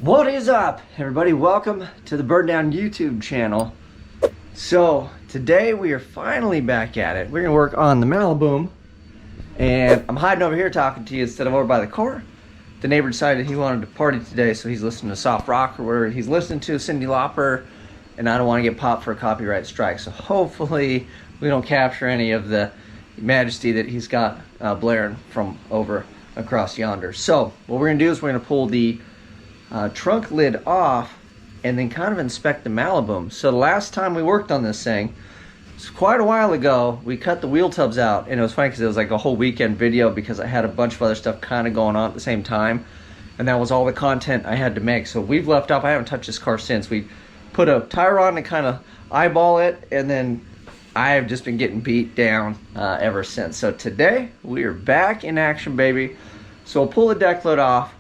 What is up, everybody? Welcome to the Burndown YouTube channel. So today we are finally back at it. We're gonna work on the Maliboom, and I'm hiding over here talking to you instead of over by the car. The neighbor decided he wanted to party today, so he's listening to soft rock, or whatever he's listening to, Cyndi Lauper, and I don't want to get popped for a copyright strike. So hopefully we don't capture any of the majesty that he's got blaring from over across yonder. So what we're gonna do is we're gonna pull the trunk lid off and then kind of inspect the Maliboom. So the last time we worked on this thing, it's quite a while ago, we cut the wheel tubs out, and it was funny because it was like a whole weekend video because I had a bunch of other stuff kind of going on at the same time, and that was all the content I had to make. So we've left off, I haven't touched this car since. We put a tire on to kind of eyeball it, and then I have just been getting beat down ever since. So today we are back in action, baby. So we'll pull the deck lid off.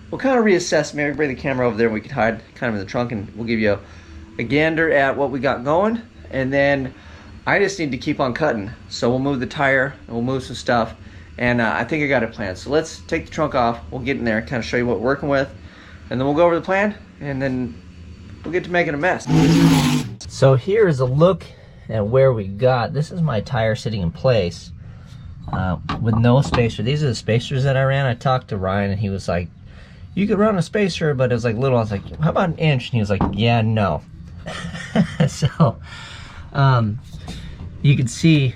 We'll kind of reassess, maybe bring the camera over there and we could hide kind of in the trunk, and we'll give you a gander at what we got going. And then I just need to keep on cutting. So we'll move the tire and we'll move some stuff. And I think I got a plan. So let's take the trunk off. We'll get in there, kind of show you what we're working with. And then we'll go over the plan, and then we'll get to making a mess. So here's a look at where we got. This is my tire sitting in place with no spacer. These are the spacers that I ran. I talked to Ryan and he was like, you could run a spacer, but it was like little. I was like, how about an inch? And he was like, yeah, no. So you can see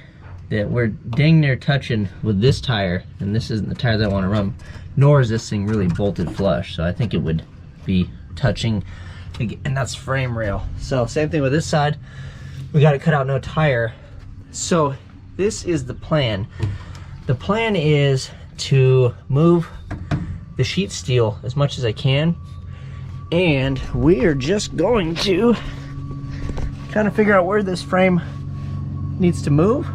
that we're dang near touching with this tire, and this isn't the tire that I want to run, nor is this thing really bolted flush. So I think it would be touching, and that's frame rail. So same thing with this side. We got to cut out no tire. So this is the plan. The plan is to move the sheet steel as much as I can, and we are just going to kind of figure out where this frame needs to move.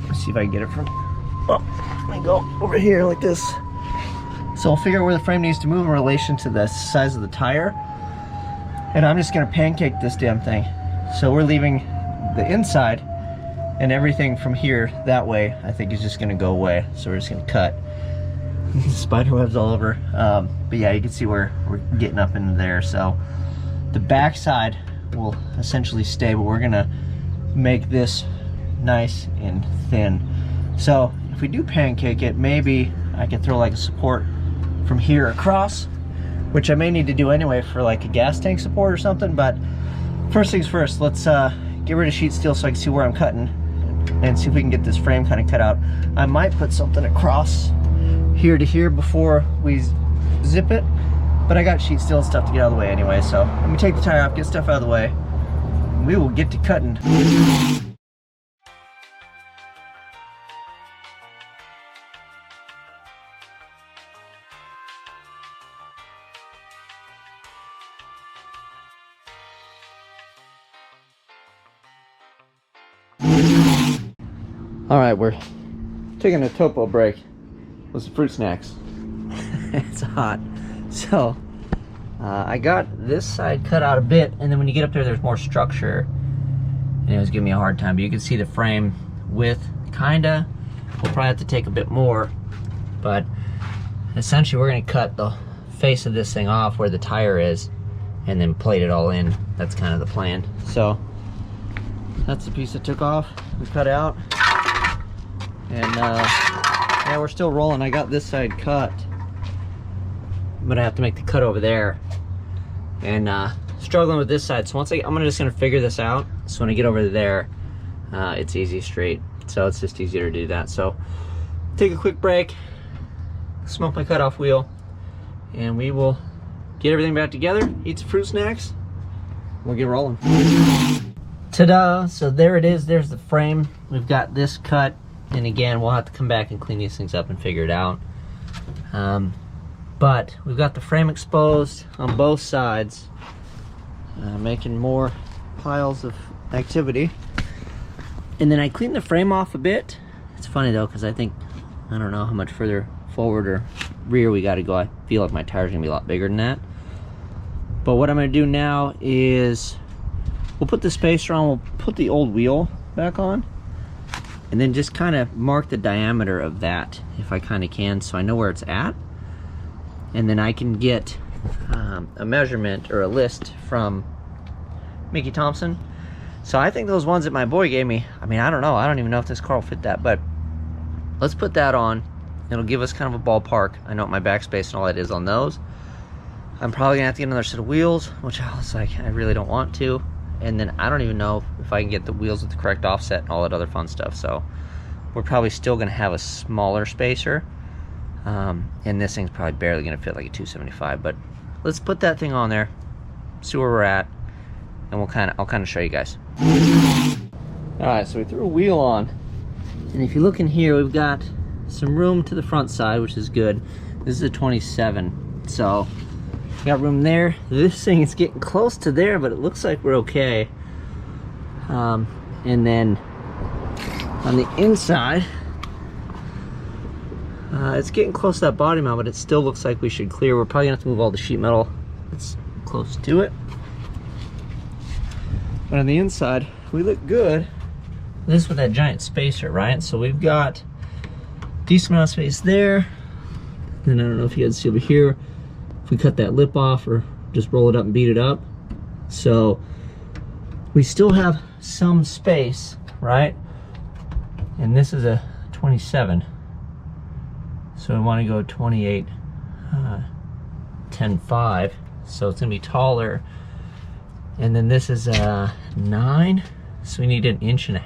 Let's see if I can get it from, oh, let me go over here like this. So I'll figure out where the frame needs to move in relation to the size of the tire, and I'm just going to pancake this damn thing. So we're leaving the inside, and everything from here that way I think is just going to go away. So we're just going to cut. Spider webs all over, but yeah, you can see where we're getting up into there. So the back side will essentially stay, but we're gonna make this nice and thin. So if we do pancake it, maybe I can throw like a support from here across, which I may need to do anyway for like a gas tank support or something. But first things first, let's get rid of sheet steel so I can see where I'm cutting and see if we can get this frame kind of cut out. I might put something across here to here before we zip it, but I got sheet steel and stuff to get out of the way anyway. So let me take the tire off, get stuff out of the way, and we will get to cutting. All right, we're taking a topo break with some fruit snacks. It's hot. So I got this side cut out a bit, and then when you get up there's more structure, and it was giving me a hard time. But you can see the frame width kinda. We'll probably have to take a bit more, but essentially we're gonna cut the face of this thing off where the tire is and then plate it all in. That's kind of the plan. So that's the piece that took off, we cut out, and yeah, we're still rolling. I got this side cut, but I have to make the cut over there, and struggling with this side. So I'm just gonna figure this out, so when I get over there, it's easy straight. So it's just easier to do that. So take a quick break, smoke my cutoff wheel, and we will get everything back together, eat some fruit snacks, we'll get rolling. Ta-da! So there it is. There's the frame. We've got this cut, and again, we'll have to come back and clean these things up and figure it out. But we've got the frame exposed on both sides, making more piles of activity. And then I cleaned the frame off a bit. It's funny though, because I don't know how much further forward or rear we got to go. I feel like my tire's gonna be a lot bigger than that. But what I'm gonna do now is we'll put the spacer on, we'll put the old wheel back on, and then just kind of mark the diameter of that if I kind of can, so I know where it's at. And then I can get a measurement or a list from Mickey Thompson. So I think those ones that my boy gave me, I mean, I don't know. I don't even know if this car will fit that, but let's put that on. It'll give us kind of a ballpark. I know what my backspace and all that is on those. I'm probably gonna have to get another set of wheels, which I was like, I really don't want to. And then I don't even know if I can get the wheels with the correct offset and all that other fun stuff. So we're probably still gonna have a smaller spacer. And this thing's probably barely gonna fit like a 275, but let's put that thing on there, see where we're at, and I'll kind of show you guys. All right, so we threw a wheel on, and if you look in here, we've got some room to the front side, which is good. This is a 27, so we got room there. This thing is getting close to there, but it looks like we're okay. And then on the inside, it's getting close to that body mount, but it still looks like we should clear. We're probably gonna have to move all the sheet metal that's close to it. But on the inside, we look good. This is with that giant spacer, right? So we've got a decent amount of space there. And I don't know if you guys see over here, if we cut that lip off or just roll it up and beat it up. So we still have some space, right? And this is a 27. So we want to go 28, 10.5. So it's gonna be taller. And then this is a 9, so we need 1.5 inches.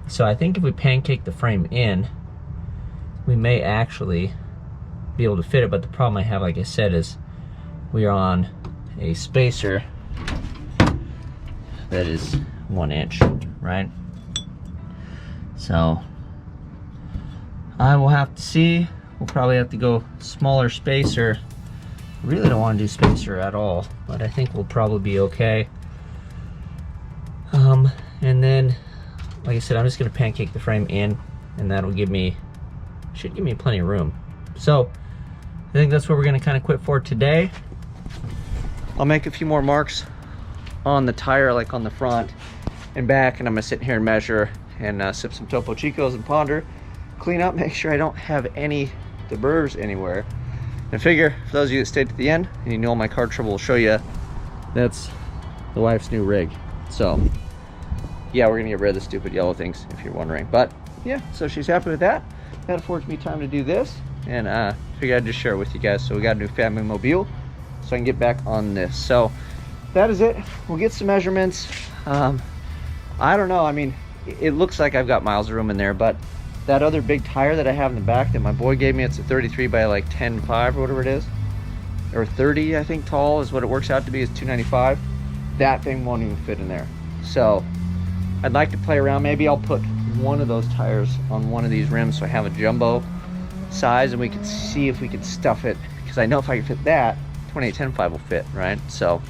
So I think if we pancake the frame in, we may actually be able to fit it, but the problem I have, like I said, is we are on a spacer that is 1 inch, right? So I will have to see. We'll probably have to go smaller spacer. Really don't want to do spacer at all, but I think we'll probably be okay. And then, like I said, I'm just gonna pancake the frame in, and that'll should give me plenty of room. So I think that's where we're gonna kind of quit for today. I'll make a few more marks on the tire, like on the front and back, and I'm gonna sit here and measure and sip some Topo Chicos and ponder, clean up, make sure I don't have any debris anywhere. And figure, for those of you that stayed to the end and you know my car trouble will show you, that's the wife's new rig. So yeah, we're gonna get rid of the stupid yellow things, if you're wondering. But yeah, so she's happy with that. That affords me time to do this, and figured I'd just share it with you guys. So we got a new family mobile, so I can get back on this. So that is it. We'll get some measurements. I don't know, I mean, it looks like I've got miles of room in there, but that other big tire that I have in the back that my boy gave me, it's a 33 by like 10.5 or whatever it is, or 30 I think tall is what it works out to be, is 295. That thing won't even fit in there. So I'd like to play around. Maybe I'll put one of those tires on one of these rims so I have a jumbo size, and we can see if we can stuff it, because I know if I can fit that, 28-10.5 will fit, right? So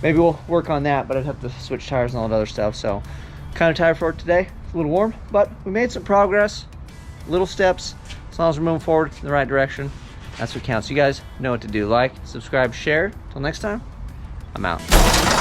maybe we'll work on that, but I'd have to switch tires and all that other stuff. So kind of tired for it today. It's a little warm, but we made some progress, little steps. As long as we're moving forward in the right direction, that's what counts. You guys know what to do. Like, subscribe, share. Till next time, I'm out.